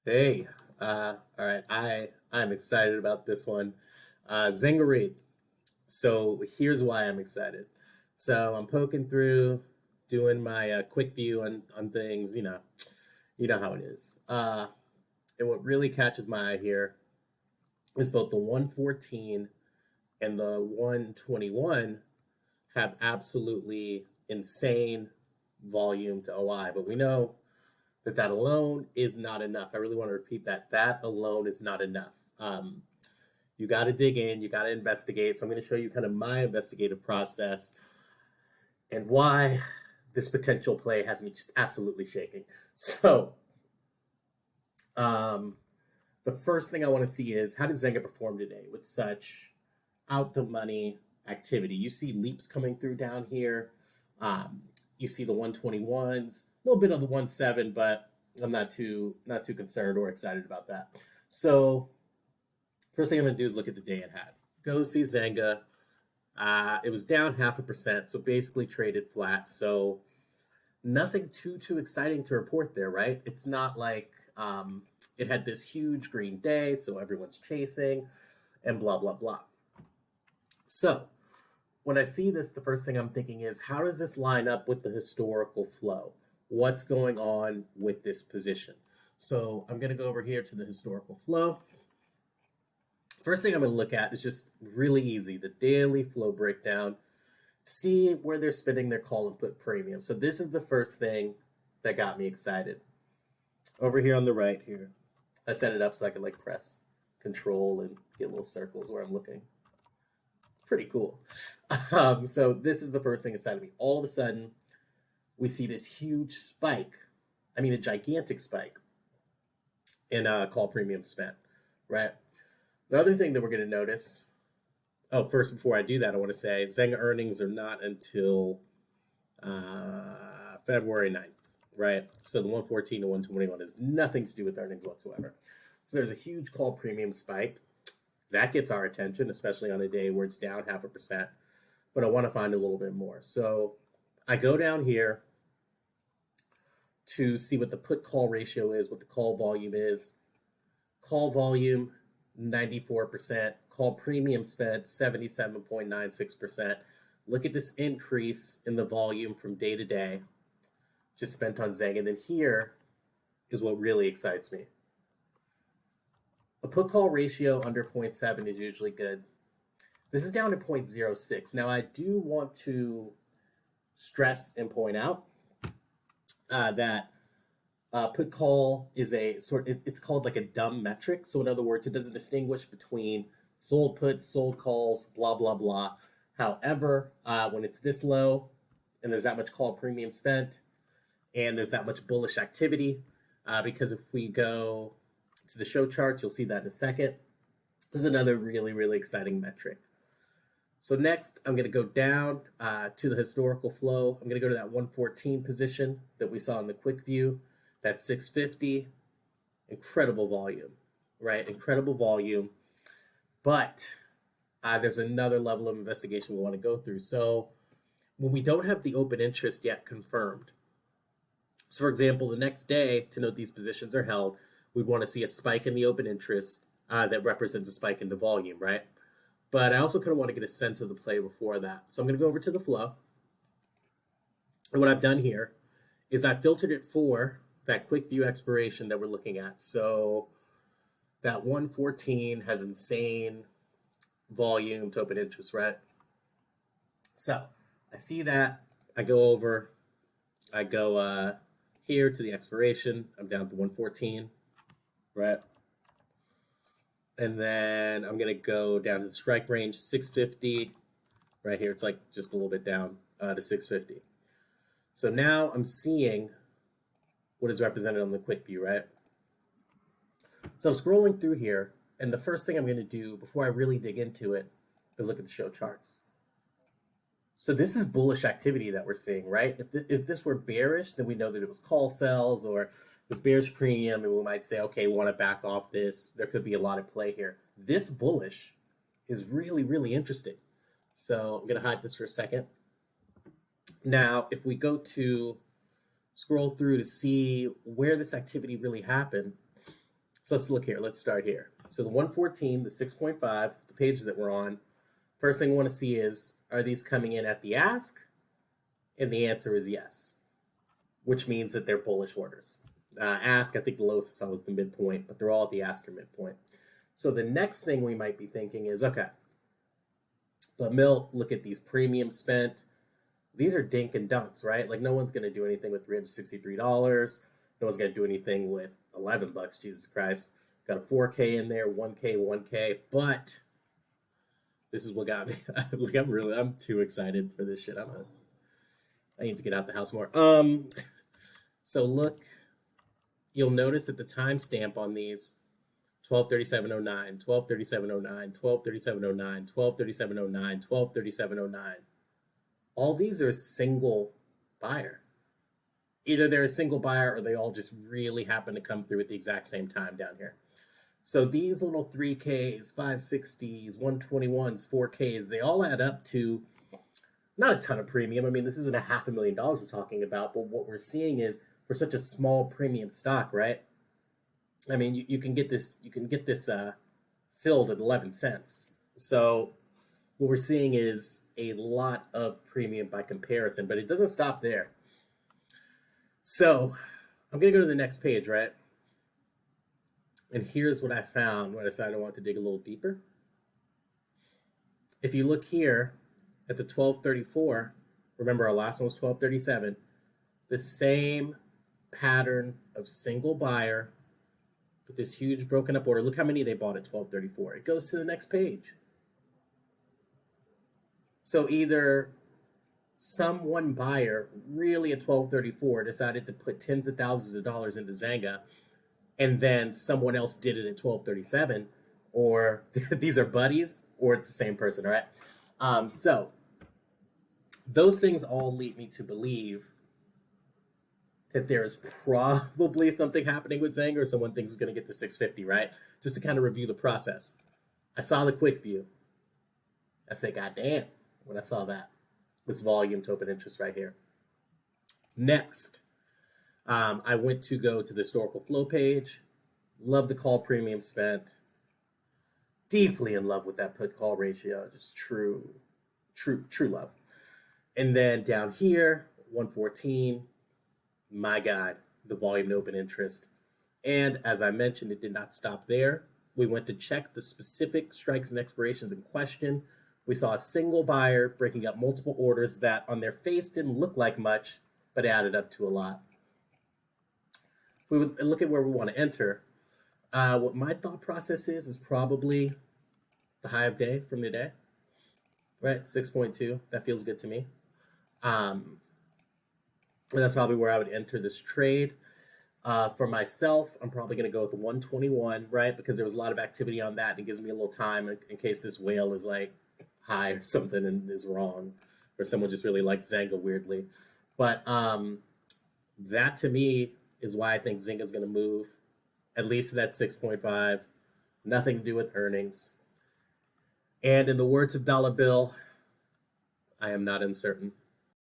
Hey, all right. I'm excited about this one. ZNGA. So here's why I'm excited. So I'm poking through, doing my quick view on things. You know how it is. And what really catches my eye here is both the 114 and the 121 have absolutely insane volume to OI, but we know that alone is not enough. I really want to repeat that. That alone is not enough. You got to dig in, you got to investigate. So I'm going to show you kind of my investigative process and why this potential play has me just absolutely shaking. So, um, the first thing I want to see is how did Zenga perform today with such out the money activity? You see leaps coming through down here. Um, you see the 121s, a little bit of the 17, but I'm not too concerned or excited about that. So first thing I'm going to do is look at the day it had. Go see Zanga. It was down 0.5%, so basically traded flat. So nothing too exciting to report there, right? It's not like it had this huge green day, so everyone's chasing and blah blah blah. So when I see this, the first thing I'm thinking is how does this line up with the historical flow? What's going on with this position? So I'm going to go over here to the historical flow. First thing I'm going to look at is just really easy, the daily flow breakdown. See where they're spending their call and put premium. So this is the first thing that got me excited. Over here on the right here, I set it up so I could like press control and get little circles where I'm looking. Pretty cool. So this is the first thing inside of me. All of a sudden, we see this huge spike. I mean, a gigantic spike in call premium spent, right? The other thing that we're going to notice. Oh, first, before I do that, I want to say Zynga earnings are not until February 9th, right? So the 114 to 121 has nothing to do with earnings whatsoever. So there's a huge call premium spike. That gets our attention, especially on a day where it's down 0.5%. But I want to find a little bit more. So I go down here to see what the put call ratio is, what the call volume is. Call volume, 94%. Call premium spent, 77.96%. Look at this increase in the volume from day to day, just spent on Zang. And then here is what really excites me. A put call ratio under 0.7 is usually good. This is down to 0.06. Now, I do want to stress and point out that put call is it's called like a dumb metric. So, in other words, it doesn't distinguish between sold puts, sold calls, blah, blah, blah. However, when it's this low and there's that much call premium spent and there's that much bullish activity, because if we go to the show charts, you'll see that in a second. This is another really exciting metric. So next, I'm going to go down to the historical flow. I'm going to go to that 114 position that we saw in the quick view. That's 650. Incredible volume, right? Incredible volume. But there's another level of investigation we want to go through. So when we don't have the open interest yet confirmed, so for example, the next day to note these positions are held, we'd want to see a spike in the open interest that represents a spike in the volume, right? But I also kind of want to get a sense of the play before that. So I'm going to go over to the flow. And what I've done here is I filtered it for that quick view expiration that we're looking at. So that 114 has insane volume to open interest, right? So I see that. I go over. I go here to the expiration. I'm down to 114, right? And then I'm going to go down to the strike range, 650. Right here, it's like just a little bit down to 650. So now I'm seeing what is represented on the quick view, right? So I'm scrolling through here, and the first thing I'm going to do before I really dig into it is look at the show charts. So this is bullish activity that we're seeing, right? If this were bearish, then we know that it was call sells or this bearish premium, and we might say, okay, we want to back off this. There could be a lot of play here. This bullish is really interesting. So I'm going to hide this for a second. Now, if we go to scroll through to see where this activity really happened, So let's look here. Let's start here. So the 114, the 6.5, the pages that we're on, first thing we want to see is, are these coming in at the ask? And the answer is yes, which means that they're bullish orders. Ask, I think the lowest I saw was the midpoint, but they're all at the ask or midpoint. So the next thing we might be thinking is, okay, but Milt, look at these premiums spent. These are dink and dunks, right? Like no one's going to do anything with $363. No one's going to do anything with $11, Jesus Christ. Got a 4K in there, 1K, 1K. But this is what got me. Like I'm too excited for this shit. I need to get out the house more. So look, you'll notice that the timestamp on these 12:37:09, 12:37:09, 12:37:09, 12:37:09, 12:37:09. All these are single buyer. Either they're a single buyer or they all just really happen to come through at the exact same time down here. So these little 3Ks, 560s, 121s, 4Ks, they all add up to not a ton of premium. I mean, this isn't $500,000 we're talking about, but what we're seeing is for such a small premium stock, right? I mean, you can get this filled at 11 cents. So what we're seeing is a lot of premium by comparison, but it doesn't stop there. So I'm going to go to the next page, right? And here's what I found when I decided I wanted to dig a little deeper. If you look here at the 1234, remember our last one was 1237, the same pattern of single buyer with this huge broken up order. Look how many they bought at 1234. It goes to the next page. So either one buyer really at 1234 decided to put tens of thousands of dollars into ZNGA, and then someone else did it at 1237, or these are buddies, or it's the same person, all right? So those things all lead me to believe that there is probably something happening with ZNGA, or someone thinks it's going to get to 650, right? Just to kind of review the process. I saw the quick view. I said, God damn, when I saw that. This volume to open interest right here. Next, I went to go to the historical flow page. Love the call premium spent. Deeply in love with that put call ratio. Just true love. And then down here, 114. My God, the volume to open interest. And as I mentioned, it did not stop there. We went to check the specific strikes and expirations in question. We saw a single buyer breaking up multiple orders that on their face didn't look like much, but added up to a lot. If we would look at where we want to enter, what my thought process is probably the high of day from the day, right? 6.2. That feels good to me. And that's probably where I would enter this trade. For myself, I'm probably going to go with the 121, right? Because there was a lot of activity on that. And it gives me a little time in case this whale is like high or something and is wrong, or someone just really likes ZNGA weirdly. But that to me is why I think ZNGA is going to move at least to that 6.5. Nothing to do with earnings. And in the words of Dollar Bill, I am not uncertain.